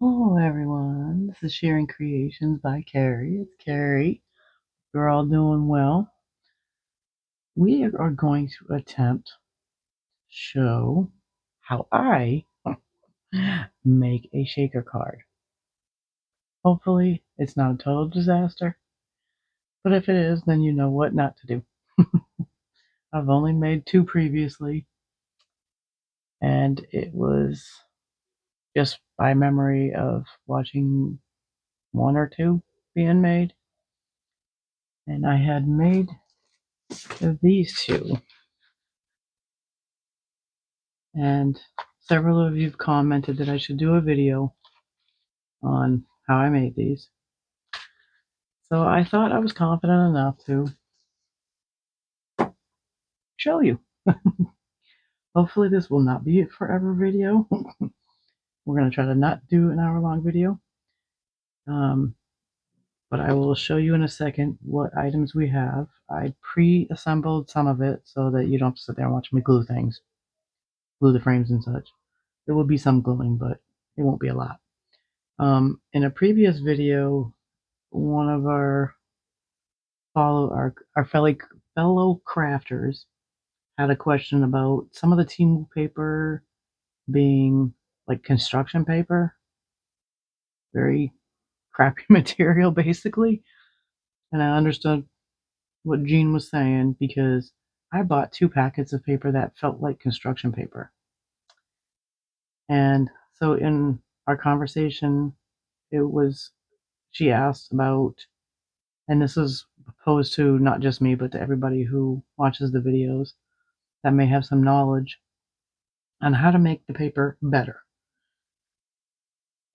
Hello everyone, this is Sharing Creations by Carrie. It's Carrie. We're all doing well. We are going to attempt to show how I make a shaker card. Hopefully it's not a total disaster, but if it is, then you know what not to do. I've only made 2 previously, and it was just by memory of watching 1 or 2 being made, and I had made these 2. And several of you have commented that I should do a video on how I made these. So I thought I was confident enough to show you. Hopefully this will not be a forever video. We're going to try to not do an hour-long video. But I will show you in a second what items we have. I pre-assembled some of it so that you don't have to sit there and watch me glue things, glue the frames and such. There will be some gluing, but it won't be a lot. In a previous video, one of our fellow crafters had a question about some of the Temu paper being like construction paper, very crappy material basically. And I understood what Jean was saying because I bought 2 packets of paper that felt like construction paper. And so in our conversation, she asked about, and this is posed to not just me, but to everybody who watches the videos that may have some knowledge on how to make the paper better.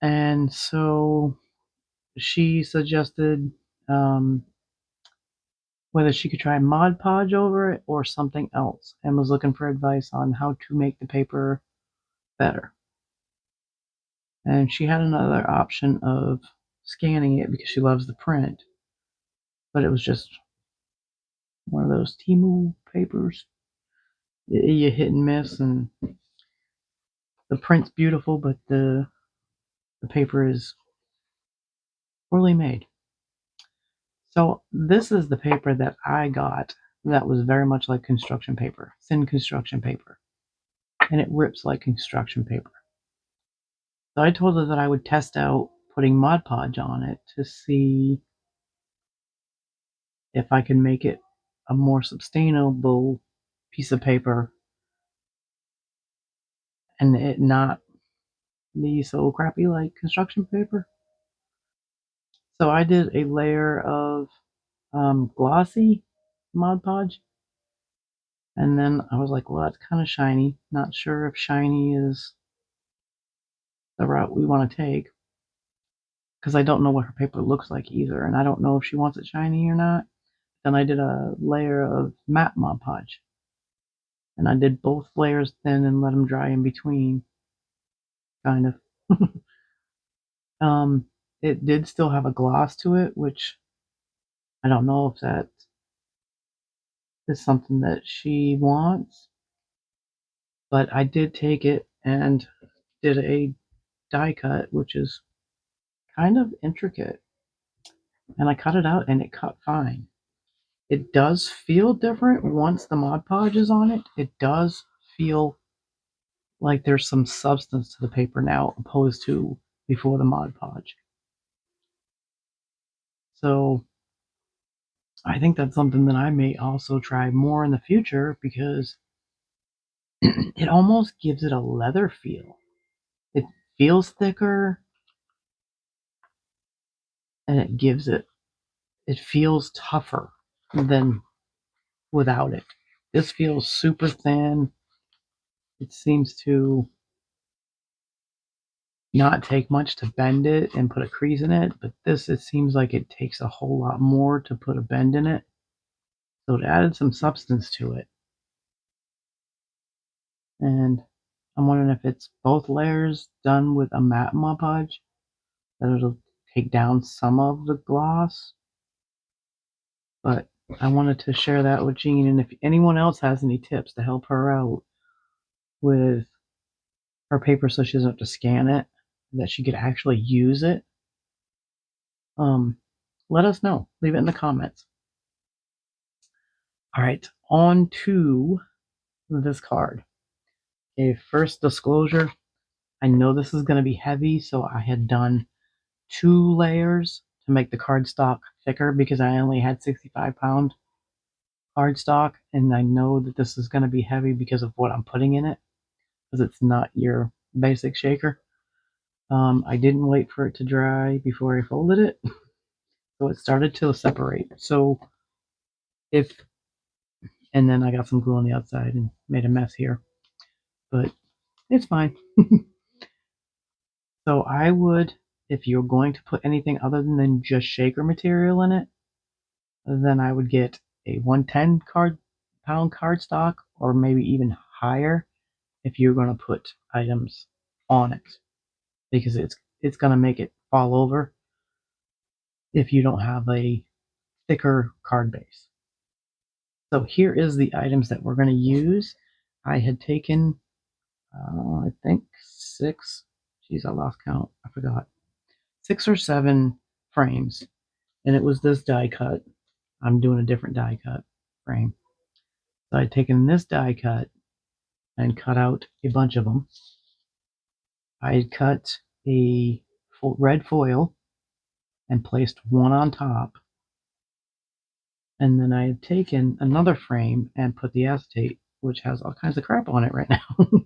And so she suggested whether she could try Mod Podge over it or something else, and was looking for advice on how to make the paper better. And she had another option of scanning it because she loves the print, but it was just one of those Temu papers. You hit and miss, and the print's beautiful, but the paper is poorly made. So this is the paper that I got that was very much like construction paper, thin construction paper, and it rips like construction paper. So I told her that I would test out putting Mod Podge on it to see if I can make it a more sustainable piece of paper and it not be so crappy like construction paper. So I did a layer of glossy Mod Podge, and then I was like, well, that's kind of shiny. Not sure if shiny is the route we want to take because I don't know what her paper looks like either, and I don't know if she wants it shiny or not. Then I did a layer of matte Mod Podge, and I did both layers thin and let them dry in between, kind of. It did still have a gloss to it, which I don't know if that is something that she wants, but I did take it and did a die cut, which is kind of intricate, and I cut it out and it cut fine. It does feel different once the Mod Podge is on it. It does feel like there's some substance to the paper now opposed to before the Mod Podge. So I think that's something that I may also try more in the future because it almost gives it a leather feel. It feels thicker and it feels tougher than without it. This feels super thin. It seems to not take much to bend it and put a crease in it, but this, it seems like it takes a whole lot more to put a bend in it. So it added some substance to it. And I'm wondering if it's both layers done with a matte Mod Podge, that it'll take down some of the gloss. But I wanted to share that with Jean, and if anyone else has any tips to help her out with her paper so she doesn't have to scan it, that she could actually use it, let us know. Leave it in the comments. All right, on to this card. Okay, first disclosure, I know this is going to be heavy, so I had done 2 layers to make the cardstock thicker because I only had 65-pound cardstock, and I know that this is going to be heavy because of what I'm putting in it, because it's not your basic shaker. I didn't wait for it to dry before I folded it, so it started to separate. So and then I got some glue on the outside and made a mess here, but it's fine. So I would, if you're going to put anything other than just shaker material in it, then I would get a 110 pound cardstock, or maybe even higher if you're going to put items on it, because it's going to make it fall over if you don't have a thicker card base. So here is the items that we're going to use. I had taken, I think 6, geez, I lost count, I forgot, 6 or 7 frames, and it was this die cut. I'm doing a different die cut frame. So I'd taken this die cut and cut out a bunch of them. I had cut a red foil and placed one on top. And then I had taken another frame and put the acetate, which has all kinds of crap on it right now.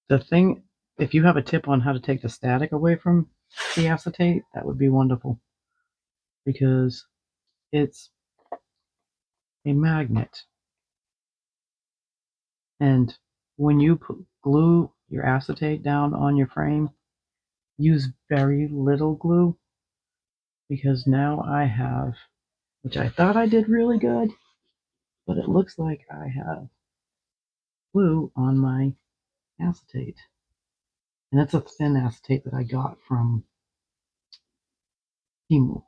The thing, if you have a tip on how to take the static away from the acetate, that would be wonderful, because it's a magnet. And when you glue your acetate down on your frame, use very little glue, because now I have, which I thought I did really good, but it looks like I have glue on my acetate. And it's a thin acetate that I got from Temu.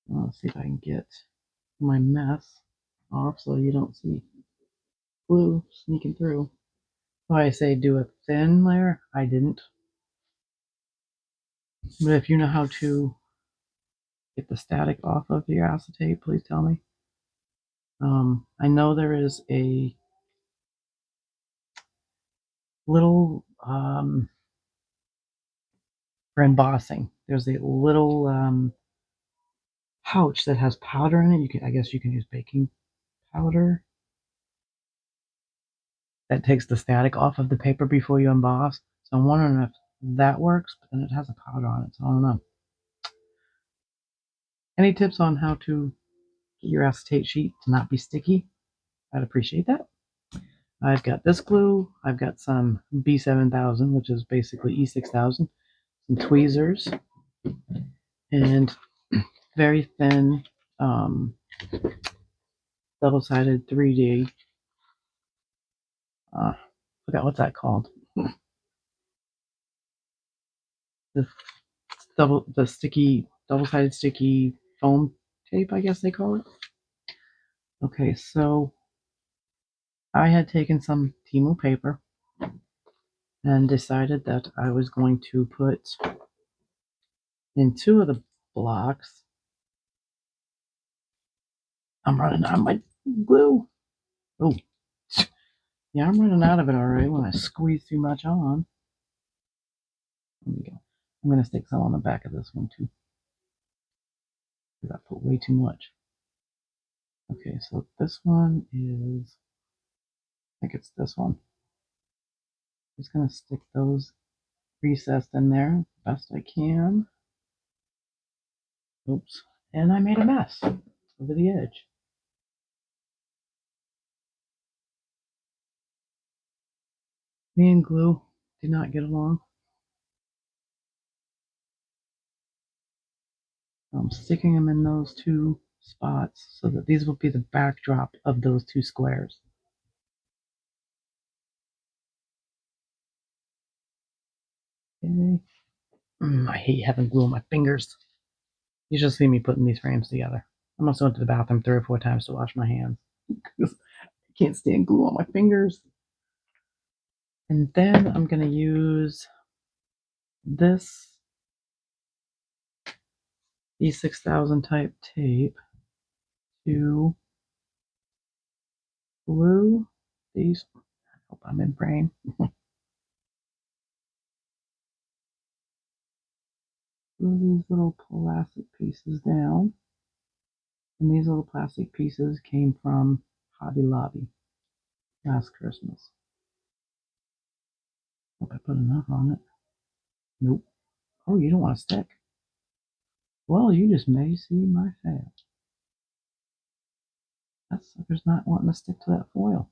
Let's see if I can get my mess off so you don't see glue sneaking through. Why I say do a thin layer, I didn't. But if you know how to get the static off of your acetate, please tell me. I know there is a little for embossing. There's a little pouch that has powder in it. I guess you can use baking powder. That takes the static off of the paper before you emboss. So I'm wondering if that works, but then it has a powder on it, so I don't know. Any tips on how to get your acetate sheet to not be sticky? I'd appreciate that. I've got this glue. I've got some B7000, which is basically E6000, some tweezers, and very thin double-sided 3D. Forgot what's that called. The sticky, double-sided sticky foam tape, I guess they call it. Okay, so I had taken some Temu paper and decided that I was going to put in 2 of the blocks. I'm running out of my glue. Oh, yeah, I'm running out of it already when I squeeze too much on. There we go. I'm going to stick some on the back of this one too, because I put way too much. Okay, so this one is, I think it's this one. Just going to stick those recessed in there best I can. Oops, and I made a mess over the edge. Me and glue did not get along. I'm sticking them in those 2 spots so that these will be the backdrop of those 2 squares. Okay. I hate having glue on my fingers. You should see me putting these frames together. I must have went to the bathroom 3 or 4 times to wash my hands. because I can't stand glue on my fingers. And then I'm going to use this E6000 type tape to glue these. I hope I'm in frame. Glue these little plastic pieces down. And these little plastic pieces came from Hobby Lobby last Christmas. Hope I put enough on it. Nope. Oh, you don't want to stick? Well, you just may see my fail. That sucker's not wanting to stick to that foil.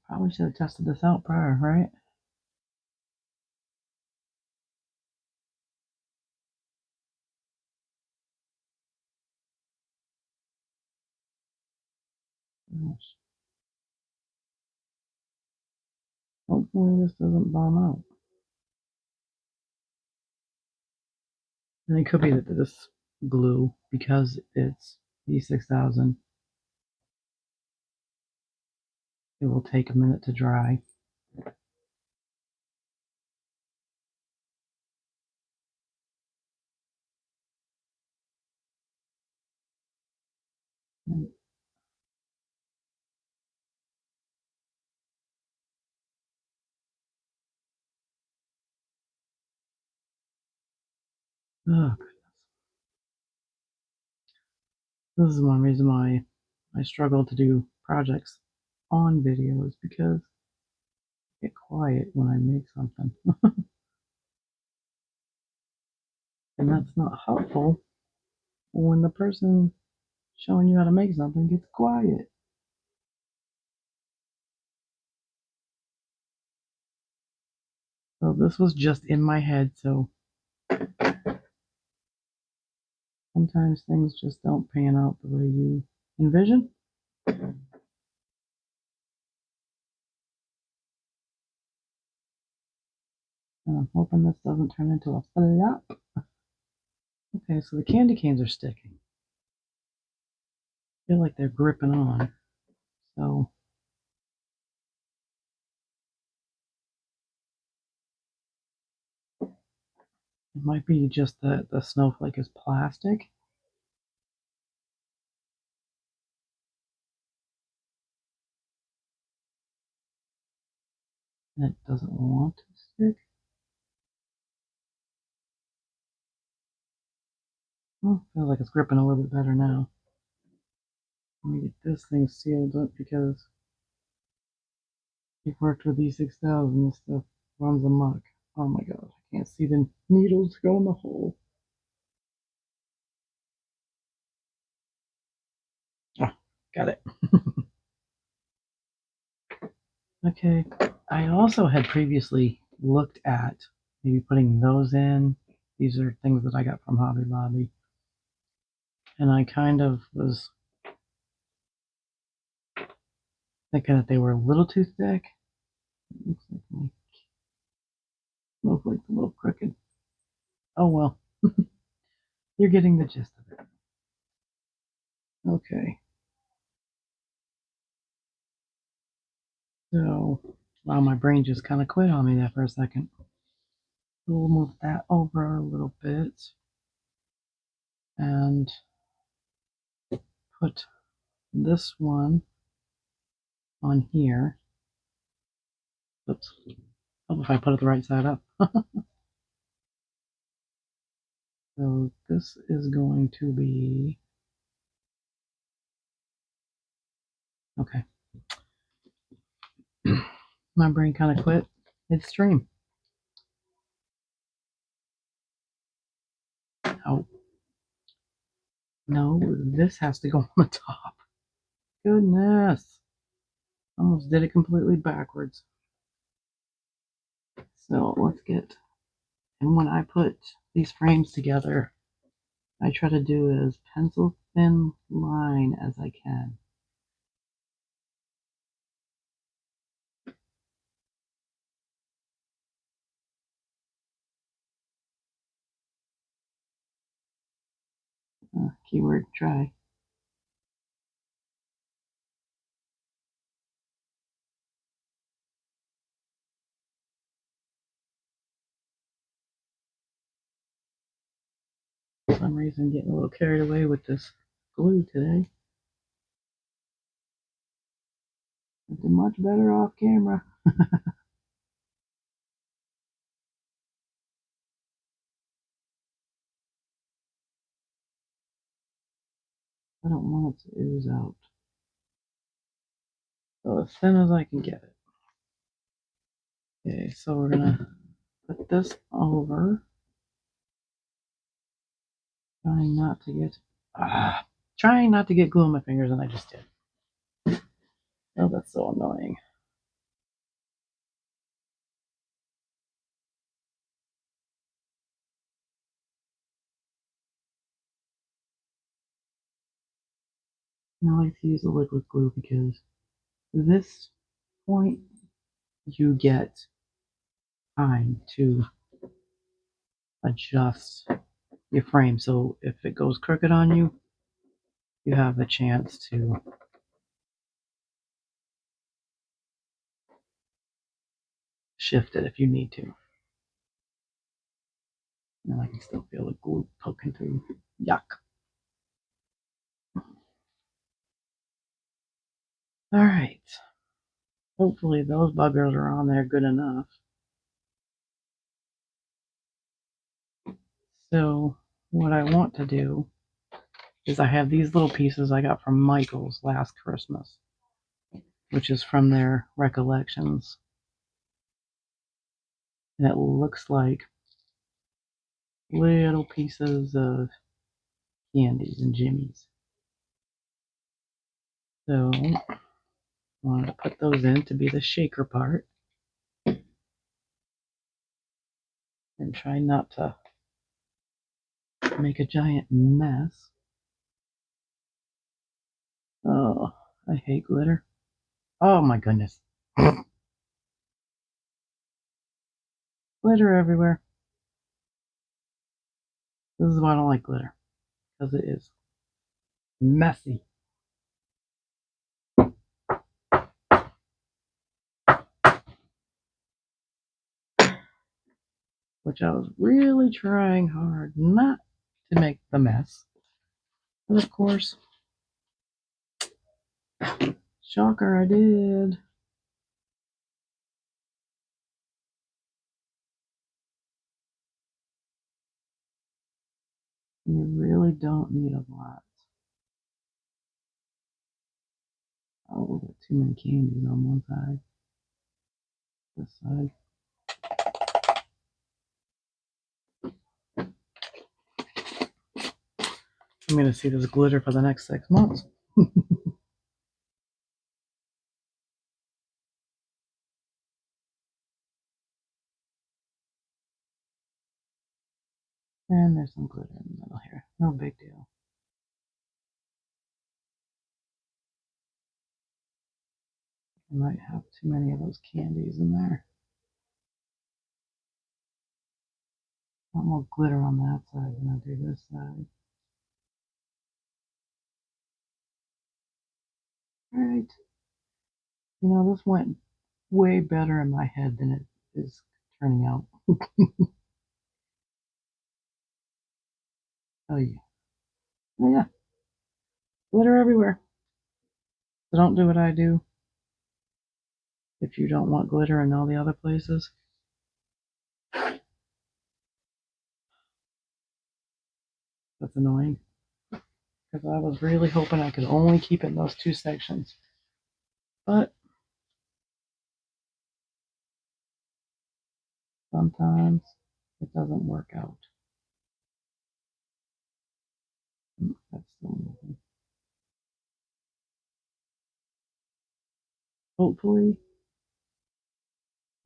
Probably should have tested this out prior, right? Gosh. Hopefully this doesn't bomb out. And it could be that this glue, because it's E6000, it will take a minute to dry. And, oh, this is one reason why I struggle to do projects on video, is because I get quiet when I make something. And that's not helpful when the person showing you how to make something gets quiet. So this was just in my head, so sometimes things just don't pan out the way you envision. And I'm hoping this doesn't turn into a flop. Okay, so the candy canes are sticking. I feel like they're gripping on. So it might be just that the snowflake is plastic. And it doesn't want to stick. Oh, feels like it's gripping a little bit better now. Let me get this thing sealed up because you've worked with E6000, this stuff runs amok. Oh my god, I can't see the needles go in the hole. Ah, got it. Okay, I also had previously looked at maybe putting those in. These are things that I got from Hobby Lobby. And I kind of was thinking that they were a little too thick. Looks like my snowflake's a little crooked. Oh well, you're getting the gist of it. Okay, so wow, my brain just kind of quit on me there for a second. We'll move that over a little bit and put this one on here. Oops. Hope if I put it the right side up. So this is going to be okay. My brain kind of quit midstream. Oh no, this has to go on the top. Goodness, almost did it completely backwards. So let's get, and when I put these frames together, I try to do as pencil thin line as I can. Keyword try. For some reason, getting a little carried away with this glue today. I did much better off camera. I don't want it to ooze out. So as thin as I can get it. Okay, so we're gonna put this over. Trying not to get glue on my fingers, and I just did. Oh, that's so annoying. I like to use the liquid glue because this point you get time to adjust your frame. So if it goes crooked on you, you have a chance to shift it if you need to. And I can still feel the glue poking through. Yuck. All right. Hopefully those buggers are on there good enough. So what I want to do is I have these little pieces I got from Michael's last Christmas, which is from their recollections. And it looks like little pieces of candies and jimmies. So I wanted to put those in to be the shaker part and try not to make a giant mess. Oh, I hate glitter. Oh my goodness. Glitter everywhere. This is why I don't like glitter, because it is messy. Which I was really trying hard not to make the mess. But of course, shocker, I did. You really don't need a lot. Oh, we got too many candies on one side. This side. I'm going to see this glitter for the next 6 months. And there's some glitter in the middle here. No big deal. I might have too many of those candies in there. I want more glitter on that side than I do this side. Alright. You know, this went way better in my head than it is turning out. Oh yeah. Oh yeah. Glitter everywhere. So don't do what I do if you don't want glitter in all the other places. That's annoying. Because I was really hoping I could only keep it in those 2 sections. But sometimes it doesn't work out. That's still moving. Hopefully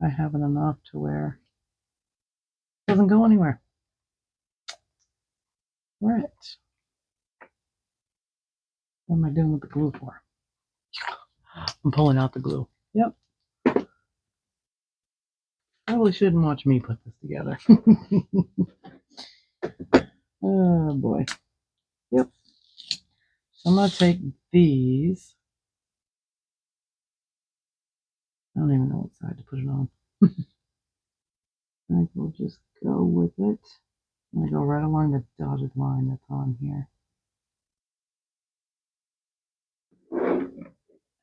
I have it enough to where it doesn't go anywhere. Right. What am I doing with the glue for? I'm pulling out the glue. Yep. Probably shouldn't watch me put this together. Oh boy. Yep. So I'm going to take these. I don't even know what side to put it on. I think we'll just go with it. I'm going to go right along the dotted line that's on here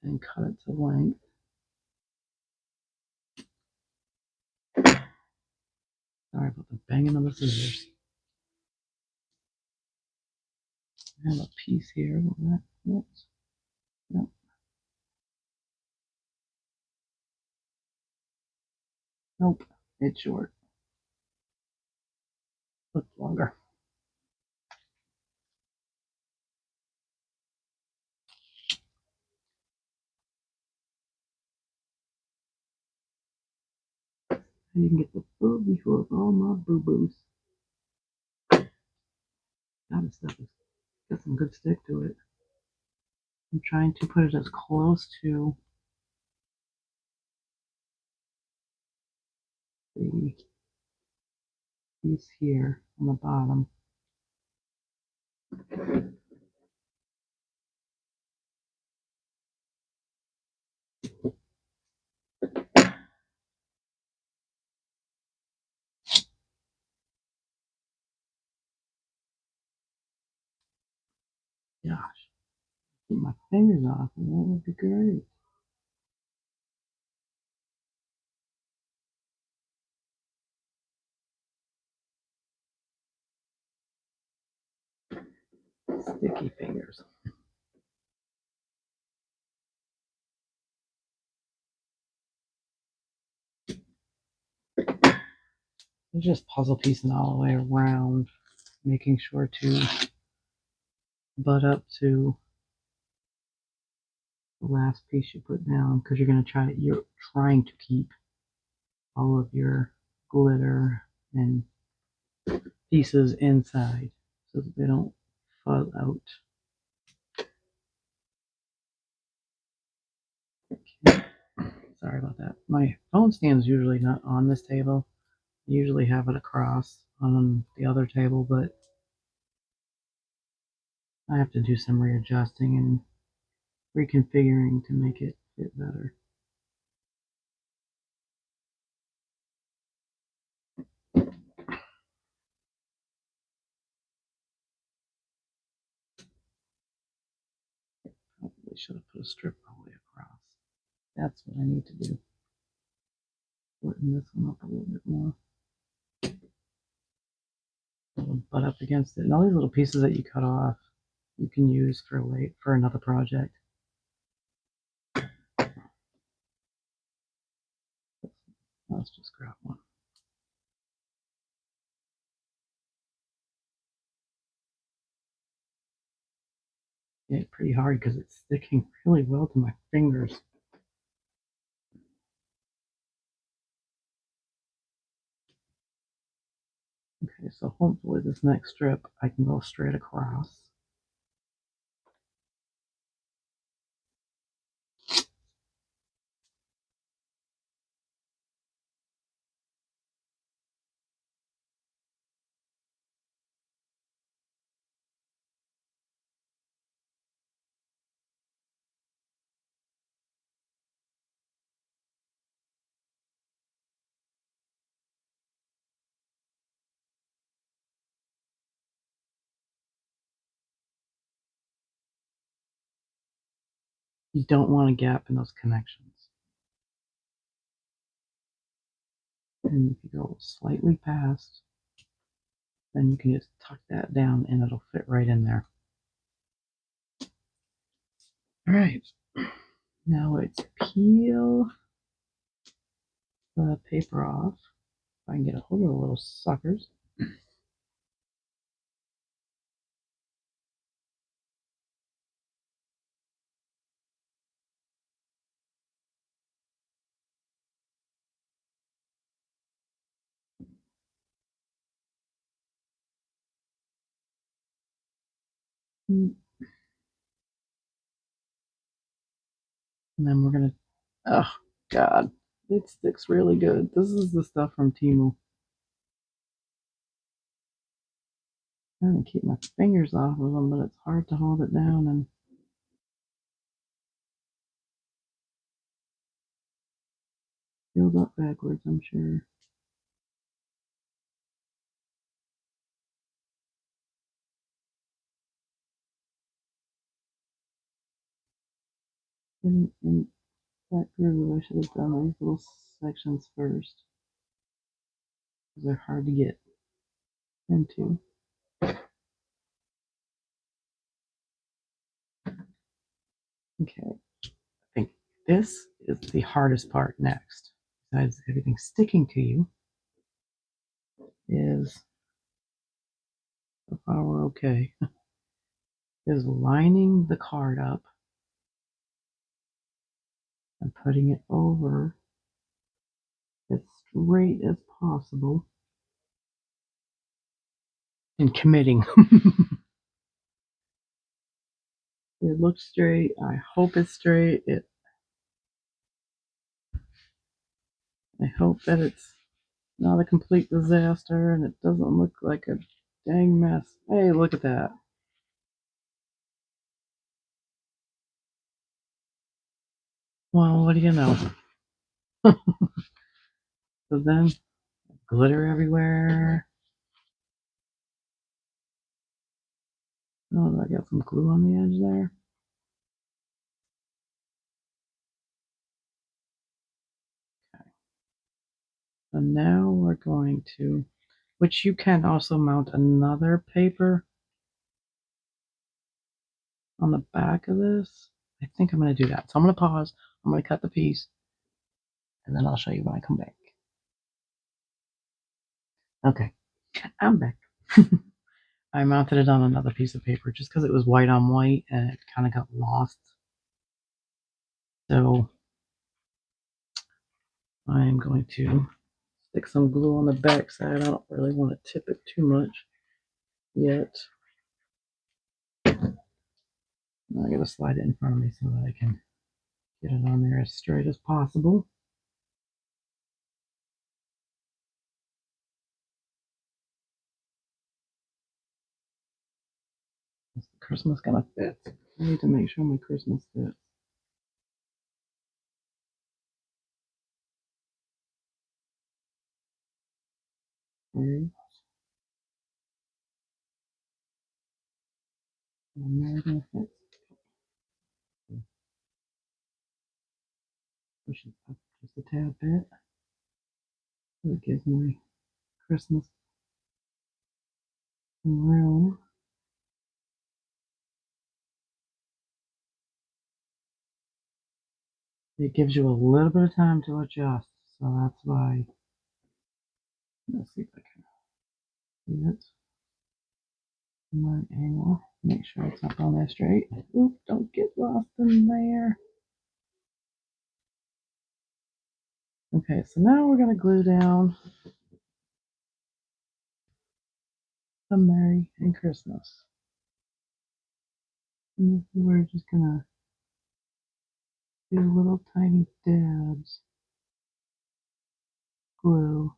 and cut it to length. Sorry about the banging of the scissors. I have a piece here. Will that fit? Nope. Nope. It's short. Looks longer. And you can get the booby full of all my boo-boos. Now this stuff has got some good stick to it. I'm trying to put it as close to the piece here on the bottom. Gosh, get my fingers off and that would be great. Sticky fingers. It's just puzzle piecing all the way around, making sure to butt up to the last piece you put down because you're trying to keep all of your glitter and pieces inside so that they don't fall out. Okay. Sorry about that. My phone stand's usually not on this table. I usually have it across on the other table, but I have to do some readjusting and reconfiguring to make it fit better. Probably should have put a strip all the way across. That's what I need to do. Shorten this one up a little bit more. Butt up against it. And all these little pieces that you cut off, you can use for another project. Let's just grab one. Yeah, pretty hard because it's sticking really well to my fingers. Okay, so hopefully this next strip I can go straight across. You don't want a gap in those connections. And if you go slightly past, then you can just tuck that down and it'll fit right in there. All right, now let's peel the paper off. If I can get a hold of the little suckers. And then we're gonna, oh God, it sticks really good. This is the stuff from Temu. I'm trying to keep my fingers off of them, but it's hard to hold it down and build up backwards, I'm sure. in that groove. I should have done these little sections first because they're hard to get into. Okay, I think this is the hardest part next. Besides everything sticking to you, is if I were okay, is lining the card up and putting it over as straight as possible and committing. It looks straight. I hope it's straight. I hope that it's not a complete disaster and it doesn't look like a dang mess. Hey, look at that. Well, what do you know? So then, glitter everywhere. Oh, I got some glue on the edge there. Okay. So now we're going to, which you can also mount another paper on the back of this. I think I'm going to do that. So I'm going to pause. I'm going to cut the piece and then I'll show you when I come back. Okay, I'm back. I mounted it on another piece of paper just because it was white on white and it kind of got lost. So I'm going to stick some glue on the back side. I don't really want to tip it too much yet. I gotta slide it in front of me so that I can get it on there as straight as possible. Is the Christmas gonna fit? I need to make sure my Christmas fits. Okay. I'm not gonna fit. Push it up just a tad bit. It gives my Christmas some room. It gives you a little bit of time to adjust, so that's why. Let's see if I can see it. My angle. Make sure it's up on there straight. Oop, don't get lost in there. Okay, so now we're going to glue down the Merry and Christmas. And we're just going to do little tiny dabs glue